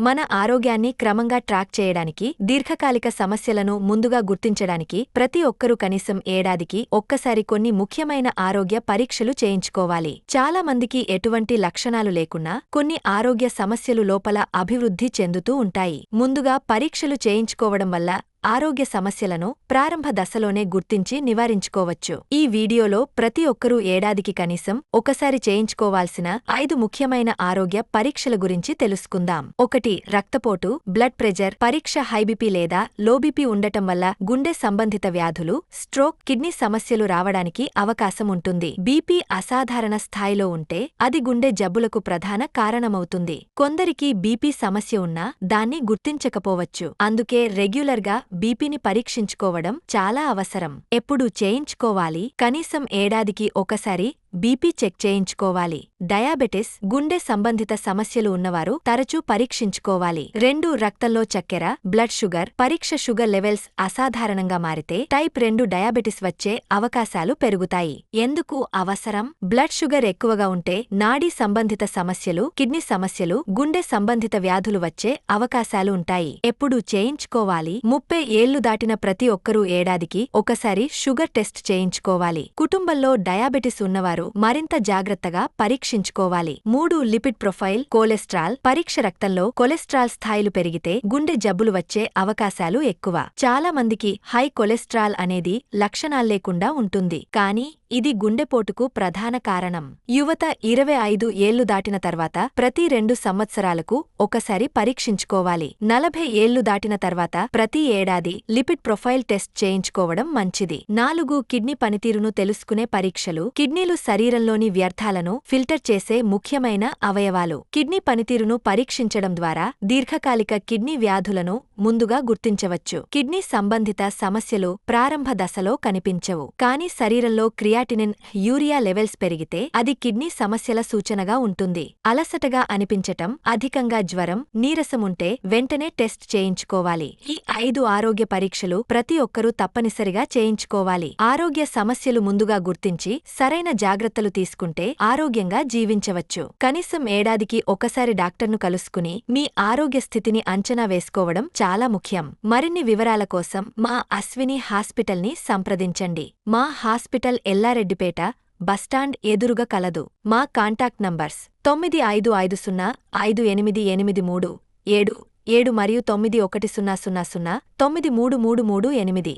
మన ఆరోగ్యాన్ని క్రమంగా ట్రాక్ చేయడానికి, దీర్ఘకాలిక సమస్యలను ముందుగా గుర్తించడానికి ప్రతి ఒక్కరూ కనీసం ఏడాదికి ఒక్కసారి కొన్ని ముఖ్యమైన ఆరోగ్య పరీక్షలు చేయించుకోవాలి. చాలా మందికి ఎటువంటి లక్షణాలు లేకున్నా కొన్ని ఆరోగ్య సమస్యలు లోపల అభివృద్ధి చెందుతూ ఉంటాయి. ముందుగా పరీక్షలు చేయించుకోవడం వల్ల ఆరోగ్య సమస్యలను ప్రారంభ దశలోనే గుర్తించి నివారించుకోవచ్చు. ఈ వీడియోలో ప్రతి ఒక్కరూ ఏడాదికి కనీసం ఒకసారి చేయించుకోవాల్సిన 5 ముఖ్యమైన ఆరోగ్య పరీక్షల గురించి తెలుసుకుందాం. 1. రక్తపోటు, బ్లడ్ ప్రెజర్ పరీక్ష. హైబీపీ లేదా లోబీపీ ఉండటం వల్ల గుండె సంబంధిత వ్యాధులు, స్ట్రోక్, కిడ్నీ సమస్యలు రావడానికి అవకాశం ఉంటుంది. బీపీ అసాధారణ స్థాయిలో ఉంటే అది గుండె జబ్బులకు ప్రధాన కారణమవుతుంది. కొందరికి బీపీ సమస్య ఉన్నా దాన్ని గుర్తించకపోవచ్చు. అందుకే రెగ్యులర్గా బీపీని పరీక్షించుకోవడం చాలా అవసరం. ఎప్పుడు చేయించుకోవాలి? కనీసం ఏడాదికి ఒకసారి బీపీ చెక్ చేయించుకోవాలి. డయాబెటిస్, గుండె సంబంధిత సమస్యలు ఉన్నవారు తరచూ పరీక్షించుకోవాలి. 2. రక్తంలో చక్కెర, బ్లడ్ షుగర్ పరీక్ష. షుగర్ లెవెల్స్ అసాధారణంగా మారితే టైప్ 2 డయాబెటిస్ వచ్చే అవకాశాలు పెరుగుతాయి. ఎందుకు అవసరం? బ్లడ్ షుగర్ ఎక్కువగా ఉంటే నాడీ సంబంధిత సమస్యలు, కిడ్నీ సమస్యలు, గుండె సంబంధిత వ్యాధులు వచ్చే అవకాశాలు ఉంటాయి. ఎప్పుడు చేయించుకోవాలి? 30 ఏళ్లు దాటిన ప్రతి ఒక్కరూ ఏడాదికి ఒకసారి షుగర్ టెస్ట్ చేయించుకోవాలి. కుటుంబంలో డయాబెటిస్ ఉన్నవారు మరింత జాగ్రత్తగా పరీక్షించుకోవాలి. 3. లిపిడ్ ప్రొఫైల్, కొలెస్ట్రాల్ పరీక్ష. రక్తంలో కొలెస్ట్రాల్ స్థాయిలు పెరిగితే గుండె జబ్బులు వచ్చే అవకాశాలు ఎక్కువ. చాలా మందికి హై కొలెస్ట్రాల్ అనేది లక్షణాల్లేకుండా ఉంటుంది, కానీ ఇది గుండెపోటుకు ప్రధాన కారణం. యువత 25 ఏళ్లు దాటిన తర్వాత ప్రతి 2 సంవత్సరాలకు ఒకసారి పరీక్షించుకోవాలి. 40 ఏళ్లు దాటిన తర్వాత ప్రతి ఏడాది లిపిడ్ ప్రొఫైల్ టెస్ట్ చేయించుకోవడం మంచిది. 4. కిడ్నీ పనితీరును తెలుసుకునే పరీక్షలు. కిడ్నీలు శరీరంలోని వ్యర్థాలను ఫిల్టర్ చేసే ముఖ్యమైన అవయవాలు. కిడ్నీ పనితీరును పరీక్షించడం ద్వారా దీర్ఘకాలిక కిడ్నీ వ్యాధులను ముందుగా గుర్తించవచ్చు. కిడ్నీ సంబంధిత సమస్యలు ప్రారంభ దశలో కనిపించవు, కానీ శరీరంలో క్రియాటినిన్, యూరియా లెవెల్స్ పెరిగితే అది కిడ్నీ సమస్యల సూచనగా ఉంటుంది. అలసటగా అనిపించటం, అధికంగా జ్వరం, నీరసముంటే వెంటనే టెస్ట్ చేయించుకోవాలి. ఈ 5 ఆరోగ్య పరీక్షలు ప్రతి ఒక్కరూ తప్పనిసరిగా చేయించుకోవాలి. ఆరోగ్య సమస్యలు ముందుగా గుర్తించి సరైన జాగ్రత్తలు తీసుకుంటే ఆరోగ్యంగా జీవించవచ్చు. కనీసం ఏడాదికి ఒకసారి డాక్టర్ను కలుసుకుని మీ ఆరోగ్య స్థితిని అంచనా వేసుకోవడం చాలా ముఖ్యం. మరిన్ని వివరాల కోసం మా అశ్విని హాస్పిటల్ని సంప్రదించండి. మా హాస్పిటల్ ఎల్లారెడ్డిపేట బస్టాండ్ ఎదురుగా కలదు. మా కాంటాక్ట్ నంబర్స్ 9550588377 మరియు 9100093338.